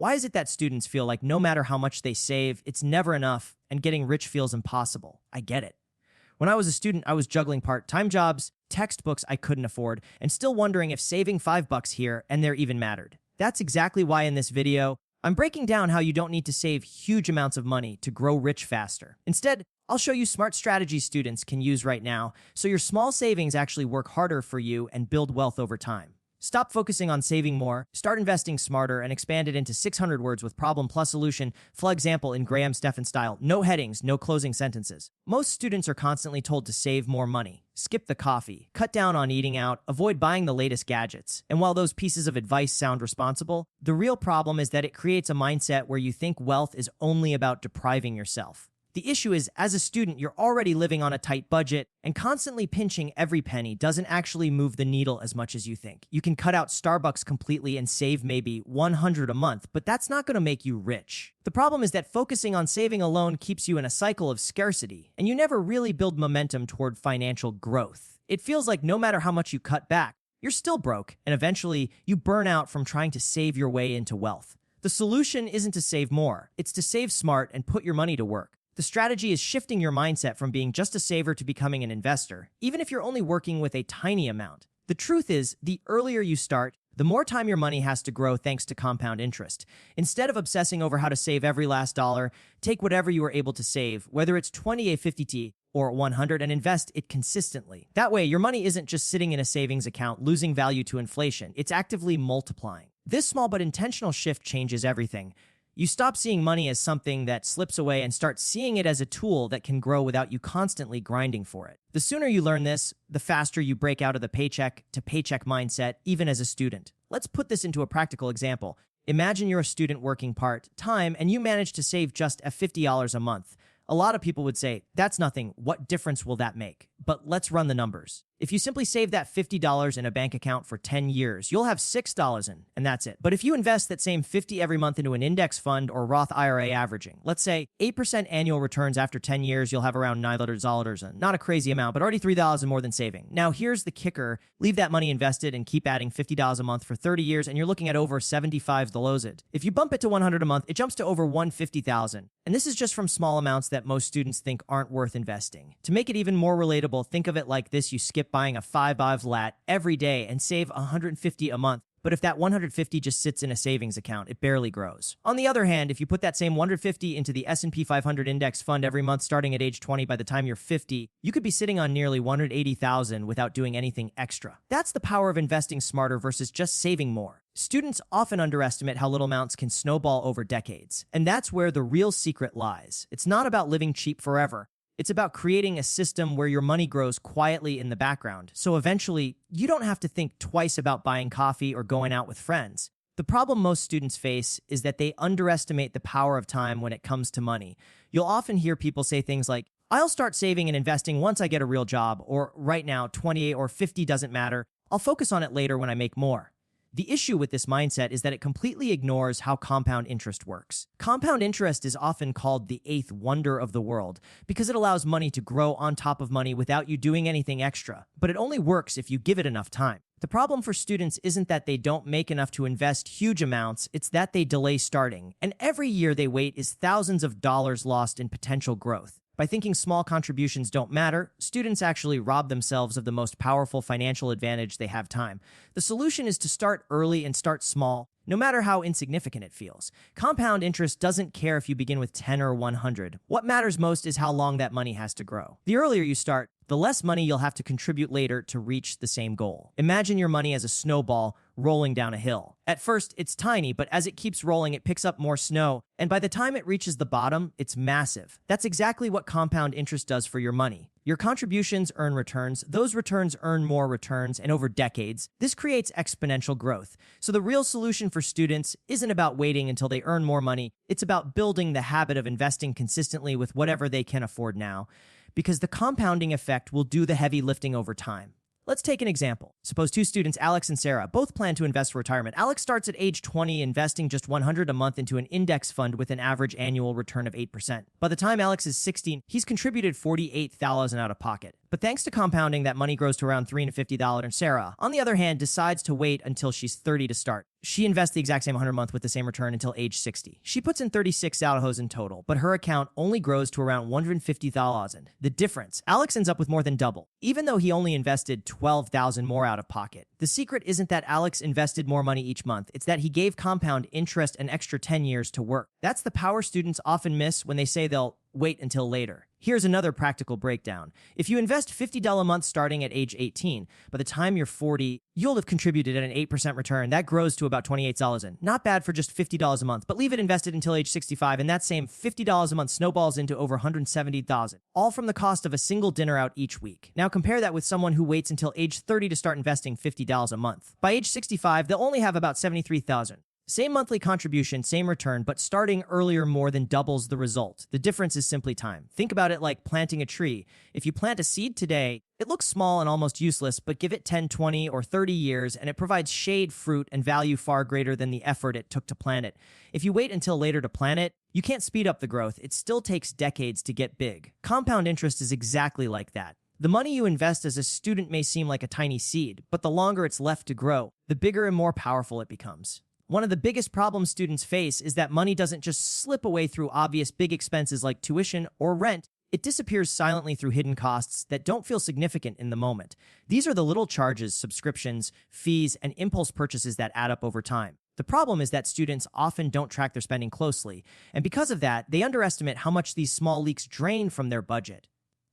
Why is it that students feel like no matter how much they save, it's never enough and getting rich feels impossible? I get it. When I was a student, I was juggling part-time jobs, textbooks I couldn't afford, and still wondering if saving $5 here and there even mattered. That's exactly why in this video, I'm breaking down how you don't need to save huge amounts of money to grow rich faster. Instead, I'll show you smart strategies students can use right now so your small savings actually work harder for you and build wealth over time. Stop focusing on saving more, start investing smarter, and expand it into 600 words with problem plus solution. For example, in STEPHAN style, no headings, no closing sentences. Most students are constantly told to save more money, skip the coffee, cut down on eating out, avoid buying the latest gadgets. And while those pieces of advice sound responsible, the real problem is that it creates a mindset where you think wealth is only about depriving yourself. The issue is, as a student, you're already living on a tight budget, and constantly pinching every penny doesn't actually move the needle as much as you think. You can cut out Starbucks completely and save maybe $100 a month, but that's not going to make you rich. The problem is that focusing on saving alone keeps you in a cycle of scarcity, and you never really build momentum toward financial growth. It feels like no matter how much you cut back, you're still broke, and eventually you burn out from trying to save your way into wealth. The solution isn't to save more, it's to save smart and put your money to work. The strategy is shifting your mindset from being just a saver to becoming an investor, even if you're only working with a tiny amount. The truth is, the earlier you start, the more time your money has to grow thanks to compound interest. Instead of obsessing over how to save every last dollar, take whatever you are able to save, whether it's 20, 50 or 100, and invest it consistently. That way, your money isn't just sitting in a savings account losing value to inflation, it's actively multiplying. This small but intentional shift changes everything. You stop seeing money as something that slips away and start seeing it as a tool that can grow without you constantly grinding for it. The sooner you learn this, the faster you break out of the paycheck to paycheck mindset, even as a student. Let's put this into a practical example. Imagine you're a student working part-time and you manage to save just $50 a month. A lot of people would say, that's nothing, what difference will that make? But let's run the numbers. If you simply save that $50 in a bank account for 10 years, you'll have $6 in, and that's it. But if you invest that same $50 every month into an index fund or Roth IRA averaging, let's say 8% annual returns after 10 years, you'll have around $9 in. Not a crazy amount, but already $3 more than saving. Now here's the kicker. Leave that money invested and keep adding $50 a month for 30 years, and you're looking at over $75,000. If you bump it to $100 a month, it jumps to over $150,000. And this is just from small amounts that most students think aren't worth investing. To make it even more relatable, think of it like this. You skip buying a $5 lat every day and save $150 a month. But if that $150 just sits in a savings account, it barely grows. On the other hand, if you put that same $150 into the S&P 500 index fund every month starting at age 20, by the time you're 50, you could be sitting on nearly $180,000 without doing anything extra. That's the power of investing smarter versus just saving more. Students often underestimate how little amounts can snowball over decades. And that's where the real secret lies. It's not about living cheap forever. It's about creating a system where your money grows quietly in the background, so eventually you don't have to think twice about buying coffee or going out with friends. The problem most students face is that they underestimate the power of time when it comes to money. You'll often hear people say things like, I'll start saving and investing once I get a real job, or right now, 28 or 50 doesn't matter. I'll focus on it later when I make more. The issue with this mindset is that it completely ignores how compound interest works. Compound interest is often called the eighth wonder of the world because it allows money to grow on top of money without you doing anything extra. But it only works if you give it enough time. The problem for students isn't that they don't make enough to invest huge amounts, it's that they delay starting. And every year they wait is thousands of dollars lost in potential growth. By thinking small contributions don't matter, students actually rob themselves of the most powerful financial advantage: they have time. The solution is to start early and start small, no matter how insignificant it feels. Compound interest doesn't care if you begin with 10 or 100. What matters most is how long that money has to grow. The earlier you start, the less money you'll have to contribute later to reach the same goal. Imagine your money as a snowball rolling down a hill. At first, it's tiny, but as it keeps rolling, it picks up more snow, and by the time it reaches the bottom, it's massive. That's exactly what compound interest does for your money. Your contributions earn returns, those returns earn more returns, and over decades, this creates exponential growth. So the real solution for students isn't about waiting until they earn more money, it's about building the habit of investing consistently with whatever they can afford now, because the compounding effect will do the heavy lifting over time. Let's take an example. Suppose two students, Alex and Sarah, both plan to invest for retirement. Alex starts at age 20, investing just $100 a month into an index fund with an average annual return of 8%. By the time Alex is 16, he's contributed $48,000 out of pocket. But thanks to compounding, that money grows to around $350. And Sarah, on the other hand, decides to wait until she's 30 to start. She invests the exact same 100 a month with the same return until age 60. She puts in 36 autos in total, but her account only grows to around 150,000. The difference, Alex ends up with more than double, even though he only invested 12,000 more out of pocket. The secret isn't that Alex invested more money each month, it's that he gave compound interest an extra 10 years to work. That's the power students often miss when they say they'll wait until later. Here's another practical breakdown. If you invest $50 a month starting at age 18, by the time you're 40, you'll have contributed at an 8% return. That grows to about $28 in. Not bad for just $50 a month, but leave it invested until age 65, and that same $50 a month snowballs into over $170,000, all from the cost of a single dinner out each week. Now compare that with someone who waits until age 30 to start investing $50 a month. By age 65, they'll only have about $73,000. Same monthly contribution, same return, but starting earlier more than doubles the result. The difference is simply time. Think about it like planting a tree. If you plant a seed today, it looks small and almost useless, but give it 10, 20, or 30 years, and it provides shade, fruit, and value far greater than the effort it took to plant it. If you wait until later to plant it, you can't speed up the growth. It still takes decades to get big. Compound interest is exactly like that. The money you invest as a student may seem like a tiny seed, but the longer it's left to grow, the bigger and more powerful it becomes. One of the biggest problems students face is that money doesn't just slip away through obvious big expenses like tuition or rent. It disappears silently through hidden costs that don't feel significant in the moment. These are the little charges, subscriptions, fees, and impulse purchases that add up over time. The problem is that students often don't track their spending closely, and because of that, they underestimate how much these small leaks drain from their budget.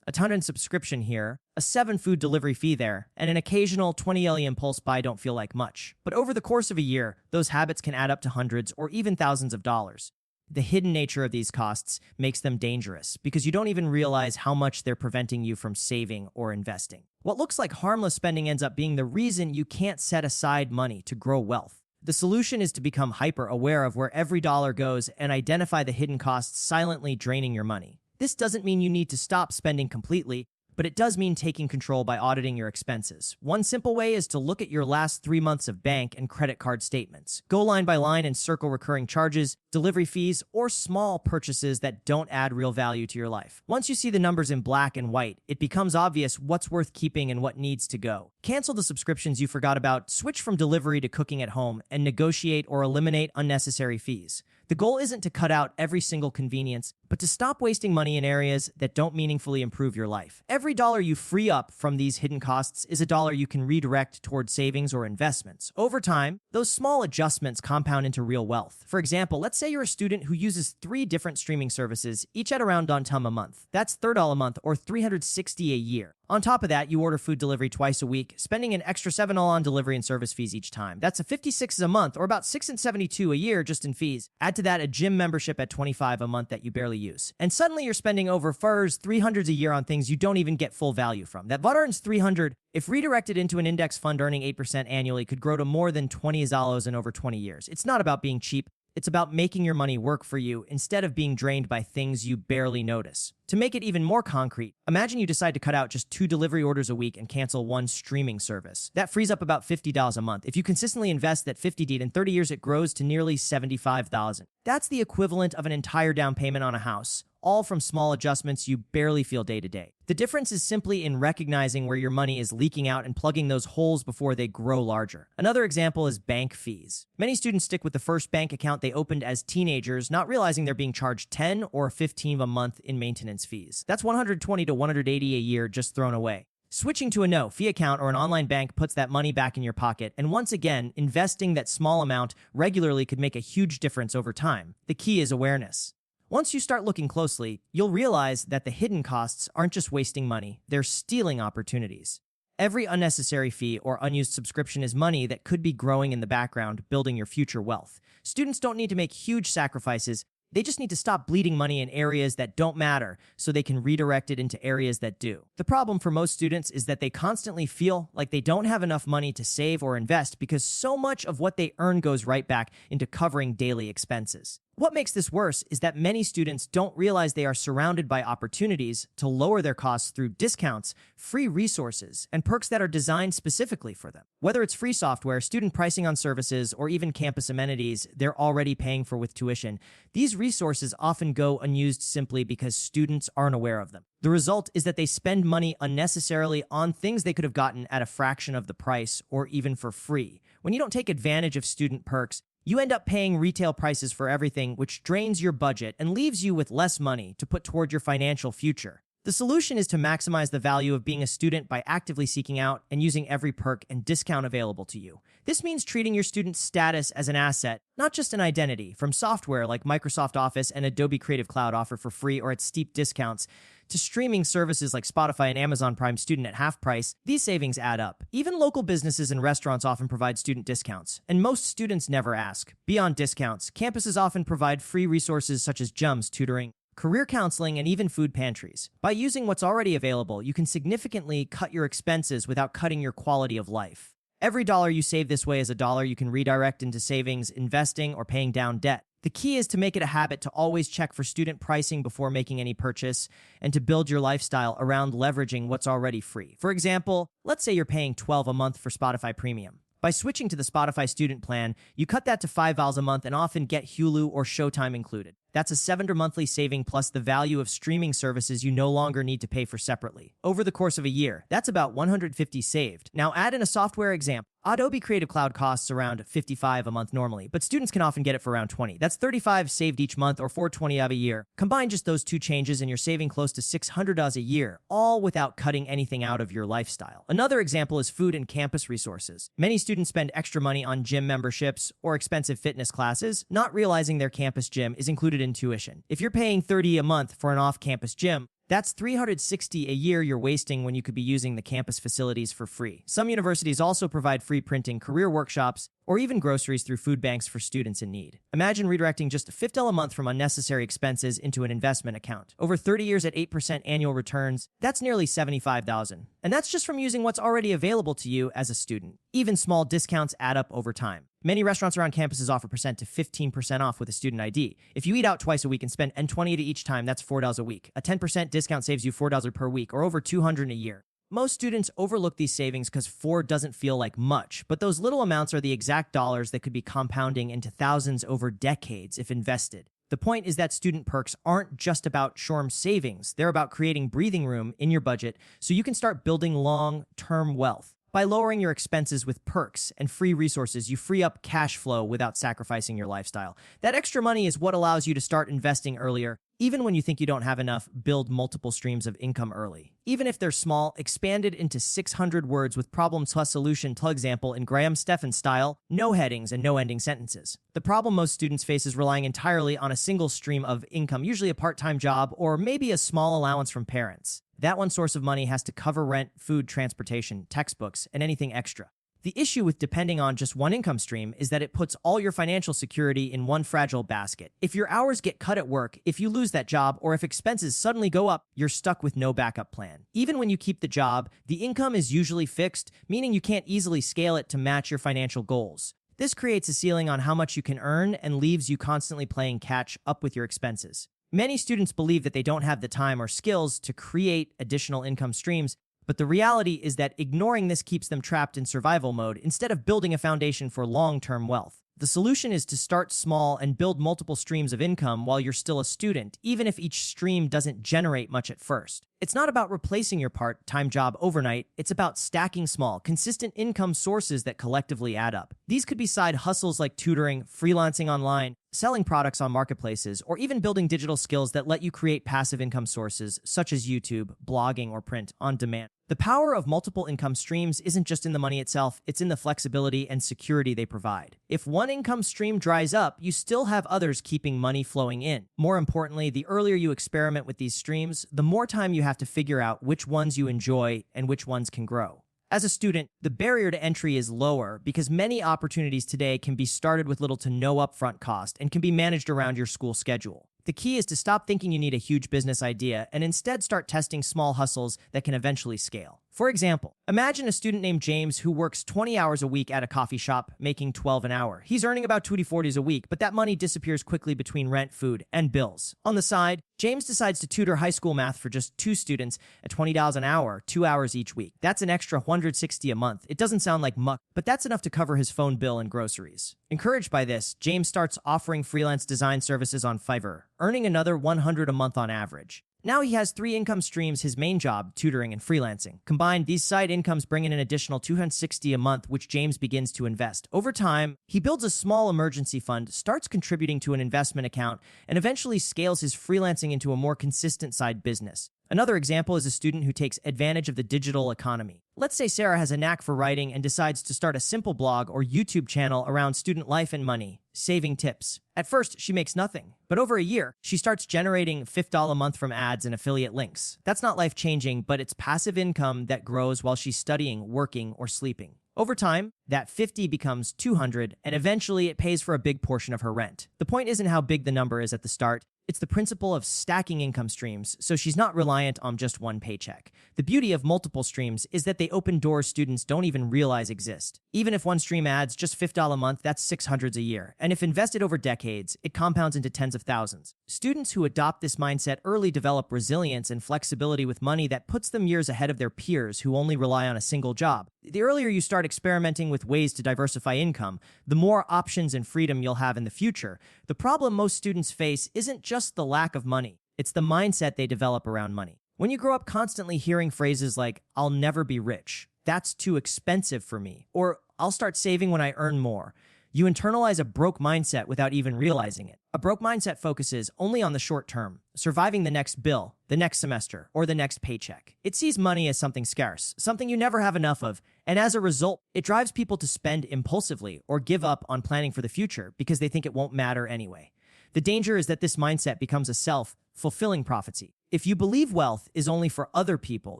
A ton in subscription here, a 7 food delivery fee there, and an occasional 20 LE impulse buy don't feel like much. But over the course of a year, those habits can add up to hundreds or even thousands of dollars. The hidden nature of these costs makes them dangerous because you don't even realize how much they're preventing you from saving or investing. What looks like harmless spending ends up being the reason you can't set aside money to grow wealth. The solution is to become hyper-aware of where every dollar goes and identify the hidden costs silently draining your money. This doesn't mean you need to stop spending completely, but it does mean taking control by auditing your expenses. One simple way is to look at your last 3 months of bank and credit card statements. Go line by line and circle recurring charges, delivery fees, or small purchases that don't add real value to your life. Once you see the numbers in black and white, it becomes obvious what's worth keeping and what needs to go. Cancel the subscriptions you forgot about, switch from delivery to cooking at home, and negotiate or eliminate unnecessary fees. The goal isn't to cut out every single convenience, but to stop wasting money in areas that don't meaningfully improve your life. Every dollar you free up from these hidden costs is a dollar you can redirect toward savings or investments. Over time, those small adjustments compound into real wealth. For example, let's say you're a student who uses 3 different streaming services, each at around $1 a month. That's $30 a month or $360 a year. On top of that, you order food delivery twice a week, spending an extra $7 on delivery and service fees each time. That's a $56 a month, or about $672 a year just in fees. Add to that a gym membership at $25 a month that you barely use. And suddenly you're spending over $300 a year on things you don't even get full value from. That veteran's $300, if redirected into an index fund earning 8% annually, could grow to more than $20 in over 20 years. It's not about being cheap. It's about making your money work for you instead of being drained by things you barely notice. To make it even more concrete, imagine you decide to cut out just 2 delivery orders a week and cancel 1 streaming service. That frees up about $50 a month. If you consistently invest that $50, in 30 years it grows to nearly $75,000. That's the equivalent of an entire down payment on a house, all from small adjustments you barely feel day to day. The difference is simply in recognizing where your money is leaking out and plugging those holes before they grow larger. Another example is bank fees. Many students stick with the first bank account they opened as teenagers, not realizing they're being charged $10 or $15 a month in maintenance fees. That's $120 to $180 a year just thrown away. Switching to a no-fee account or an online bank puts that money back in your pocket, and once again, investing that small amount regularly could make a huge difference over time. The key is awareness. Once you start looking closely, you'll realize that the hidden costs aren't just wasting money, they're stealing opportunities. Every unnecessary fee or unused subscription is money that could be growing in the background, building your future wealth. Students don't need to make huge sacrifices, they just need to stop bleeding money in areas that don't matter so they can redirect it into areas that do. The problem for most students is that they constantly feel like they don't have enough money to save or invest because so much of what they earn goes right back into covering daily expenses. What makes this worse is that many students don't realize they are surrounded by opportunities to lower their costs through discounts, free resources, and perks that are designed specifically for them. Whether it's free software, student pricing on services, or even campus amenities they're already paying for with tuition, these resources often go unused simply because students aren't aware of them. The result is that they spend money unnecessarily on things they could have gotten at a fraction of the price or even for free. When you don't take advantage of student perks, you end up paying retail prices for everything, which drains your budget and leaves you with less money to put toward your financial future. The solution is to maximize the value of being a student by actively seeking out and using every perk and discount available to you. This means treating your student status as an asset, not just an identity. From software like Microsoft Office and Adobe Creative Cloud offer for free or at steep discounts, to streaming services like Spotify and Amazon Prime Student at half price, these savings add up. Even local businesses and restaurants often provide student discounts, and most students never ask. Beyond discounts, campuses often provide free resources such as gyms, tutoring, career counseling, and even food pantries. By using what's already available, you can significantly cut your expenses without cutting your quality of life. Every dollar you save this way is a dollar you can redirect into savings, investing, or paying down debt. The key is to make it a habit to always check for student pricing before making any purchase and to build your lifestyle around leveraging what's already free. For example, let's say you're paying $12 a month for Spotify Premium. By switching to the Spotify student plan, you cut that to $5 a month and often get Hulu or Showtime included. That's a $7 monthly saving plus the value of streaming services you no longer need to pay for separately. Over the course of a year, that's about $150 saved. Now add in a software example. Adobe Creative Cloud costs around $55 a month normally, but students can often get it for around $20. That's $35 saved each month or $420 a year. Combine just those two changes and you're saving close to $600 a year, all without cutting anything out of your lifestyle. Another example is food and campus resources. Many students spend extra money on gym memberships or expensive fitness classes, not realizing their campus gym is included in tuition. If you're paying $30 a month for an off-campus gym, that's $360 a year you're wasting when you could be using the campus facilities for free. Some universities also provide free printing, career workshops, or even groceries through food banks for students in need. Imagine redirecting just $50 a month from unnecessary expenses into an investment account. Over 30 years at 8% annual returns, that's nearly $75,000. And that's just from using what's already available to you as a student. Even small discounts add up over time. Many restaurants around campuses offer percent to 15% off with a student ID. If you eat out twice a week and spend $20 to each time, that's $4 a week. A 10% discount saves you $4 per week or over $200 a year. Most students overlook these savings because $4 doesn't feel like much, but those little amounts are the exact dollars that could be compounding into thousands over decades if invested. The point is that student perks aren't just about short-term savings. They're about creating breathing room in your budget so you can start building long-term wealth. By lowering your expenses with perks and free resources, you free up cash flow without sacrificing your lifestyle. That extra money is what allows you to start investing earlier. Even when you think you don't have enough, build multiple streams of income early. Even if they're small, expanded into 600 words with problem plus solution, for example, in STEPHAN style, no headings and no ending sentences. The problem most students face is relying entirely on a single stream of income, usually a part-time job or maybe a small allowance from parents. That one source of money has to cover rent, food, transportation, textbooks, and anything extra. The issue with depending on just one income stream is that it puts all your financial security in one fragile basket. If your hours get cut at work, if you lose that job, or if expenses suddenly go up, you're stuck with no backup plan. Even when you keep the job, the income is usually fixed, meaning you can't easily scale it to match your financial goals. This creates a ceiling on how much you can earn and leaves you constantly playing catch up with your expenses. Many students believe that they don't have the time or skills to create additional income streams, but the reality is that ignoring this keeps them trapped in survival mode instead of building a foundation for long-term wealth. The solution is to start small and build multiple streams of income while you're still a student, even if each stream doesn't generate much at first. It's not about replacing your part-time job overnight, it's about stacking small, consistent income sources that collectively add up. These could be side hustles like tutoring, freelancing online, selling products on marketplaces, or even building digital skills that let you create passive income sources such as YouTube, blogging, or print on demand. The power of multiple income streams isn't just in the money itself, it's in the flexibility and security they provide. If one income stream dries up, you still have others keeping money flowing in. More importantly, the earlier you experiment with these streams, the more time you have to figure out which ones you enjoy and which ones can grow. As a student, the barrier to entry is lower because many opportunities today can be started with little to no upfront cost and can be managed around your school schedule. The key is to stop thinking you need a huge business idea and instead start testing small hustles that can eventually scale. For example, imagine a student named James who works 20 hours a week at a coffee shop, making 12 an hour. He's earning about 240s a week, but that money disappears quickly between rent, food, and bills. On the side, James decides to tutor high school math for just 2 students at $20 an hour, 2 hours each week. That's an extra $160 a month. It doesn't sound like much, but that's enough to cover his phone bill and groceries. Encouraged by this, James starts offering freelance design services on Fiverr, earning another $100 a month on average. Now he has 3 income streams: his main job, tutoring, and freelancing. Combined, these side incomes bring in an additional $260 a month, which James begins to invest. Over time, he builds a small emergency fund, starts contributing to an investment account, and eventually scales his freelancing into a more consistent side business. Another example is a student who takes advantage of the digital economy. Let's say Sarah has a knack for writing and decides to start a simple blog or YouTube channel around student life and money, saving tips. At first, she makes nothing, but over a year, she starts generating $50 a month from ads and affiliate links. That's not life-changing, but it's passive income that grows while she's studying, working, or sleeping. Over time, that 50 becomes 200, and eventually it pays for a big portion of her rent. The point isn't how big the number is at the start. It's the principle of stacking income streams, so she's not reliant on just one paycheck. The beauty of multiple streams is that they open doors students don't even realize exist. Even if one stream adds just $50 a month, that's $600 a year. And if invested over decades, it compounds into tens of thousands. Students who adopt this mindset early develop resilience and flexibility with money that puts them years ahead of their peers who only rely on a single job. The earlier you start experimenting with ways to diversify income, the more options and freedom you'll have in the future. The problem most students face isn't just the lack of money. It's the mindset they develop around money. When you grow up constantly hearing phrases like, "I'll never be rich," "That's too expensive for me," or "I'll start saving when I earn more," you internalize a broke mindset without even realizing it. A broke mindset focuses only on the short term, surviving the next bill, the next semester, or the next paycheck. It sees money as something scarce, something you never have enough of, and as a result, it drives people to spend impulsively or give up on planning for the future because they think it won't matter anyway. The danger is that this mindset becomes a self-fulfilling prophecy. If you believe wealth is only for other people,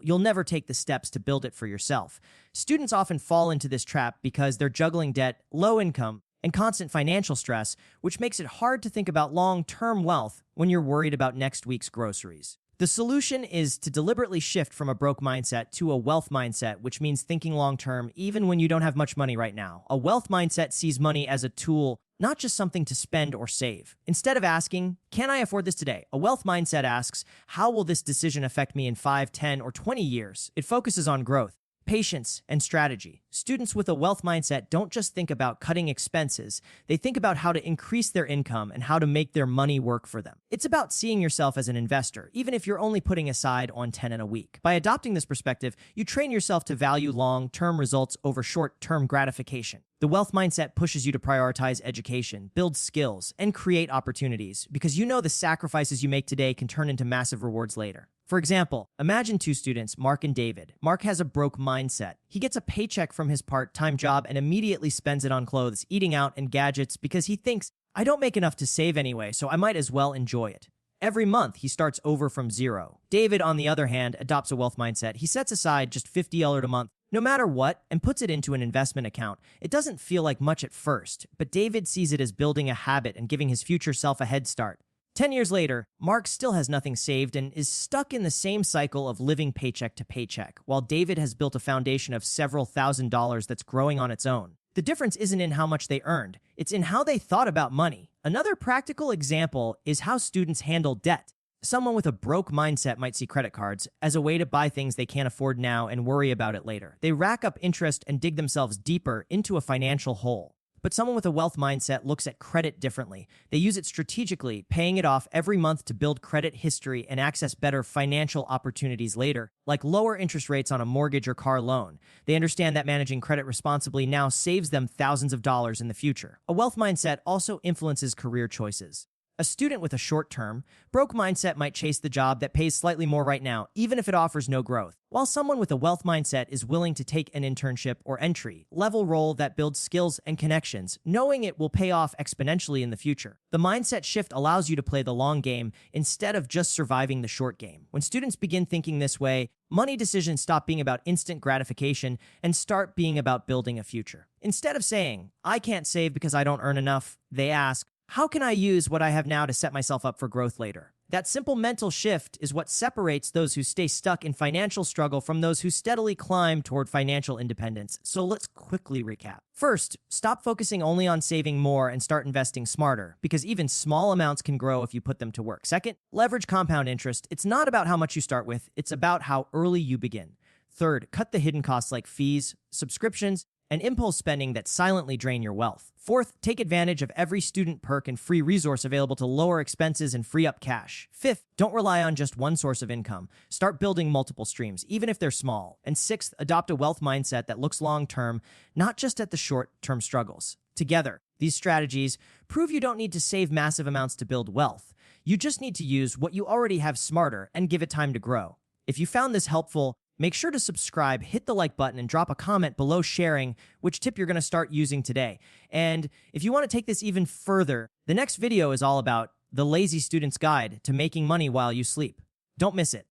you'll never take the steps to build it for yourself. Students often fall into this trap because they're juggling debt, low income, and constant financial stress, which makes it hard to think about long-term wealth when you're worried about next week's groceries. The solution is to deliberately shift from a broke mindset to a wealth mindset, which means thinking long-term even when you don't have much money right now. A wealth mindset sees money as a tool, not just something to spend or save. Instead of asking, "Can I afford this today?" a wealth mindset asks, "How will this decision affect me in 5, 10, or 20 years?" It focuses on growth, patience, and strategy. Students with a wealth mindset don't just think about cutting expenses, they think about how to increase their income and how to make their money work for them. It's about seeing yourself as an investor, even if you're only putting aside on 10 in a week. By adopting this perspective, you train yourself to value long-term results over short-term gratification. The wealth mindset pushes you to prioritize education, build skills, and create opportunities because you know the sacrifices you make today can turn into massive rewards later. For example, imagine 2 students, Mark and David. Mark has a broke mindset. He gets a paycheck from his part-time job and immediately spends it on clothes, eating out, and gadgets because he thinks, "I don't make enough to save anyway, so I might as well enjoy it." Every month, he starts over from zero. David, on the other hand, adopts a wealth mindset. He sets aside just $50 a month, no matter what, and puts it into an investment account. It doesn't feel like much at first, but David sees it as building a habit and giving his future self a head start. 10 years later, Mark still has nothing saved and is stuck in the same cycle of living paycheck to paycheck, while David has built a foundation of several $1,000s that's growing on its own. The difference isn't in how much they earned, it's in how they thought about money. Another practical example is how students handle debt. Someone with a broke mindset might see credit cards as a way to buy things they can't afford now and worry about it later. They rack up interest and dig themselves deeper into a financial hole. But someone with a wealth mindset looks at credit differently. They use it strategically, paying it off every month to build credit history and access better financial opportunities later, like lower interest rates on a mortgage or car loan. They understand that managing credit responsibly now saves them thousands of dollars in the future. A wealth mindset also influences career choices. A student with a short-term, broke mindset might chase the job that pays slightly more right now, even if it offers no growth, while someone with a wealth mindset is willing to take an internship or entry-level role that builds skills and connections, knowing it will pay off exponentially in the future. The mindset shift allows you to play the long game instead of just surviving the short game. When students begin thinking this way, money decisions stop being about instant gratification and start being about building a future. Instead of saying, "I can't save because I don't earn enough," they ask, "How can I use what I have now to set myself up for growth later?" That simple mental shift is what separates those who stay stuck in financial struggle from those who steadily climb toward financial independence. So let's quickly recap. First, stop focusing only on saving more and start investing smarter, because even small amounts can grow if you put them to work. Second, leverage compound interest. It's not about how much you start with, it's about how early you begin. Third, cut the hidden costs like fees, subscriptions, and impulse spending that silently drain your wealth. Fourth, take advantage of every student perk and free resource available to lower expenses and free up cash. Fifth, don't rely on just one source of income. Start building multiple streams, even if they're small. And sixth, adopt a wealth mindset that looks long-term, not just at the short-term struggles. Together, these strategies prove you don't need to save massive amounts to build wealth. You just need to use what you already have smarter and give it time to grow. If you found this helpful, make sure to subscribe, hit the like button, and drop a comment below sharing which tip you're going to start using today. And if you want to take this even further, the next video is all about the lazy student's guide to making money while you sleep. Don't miss it.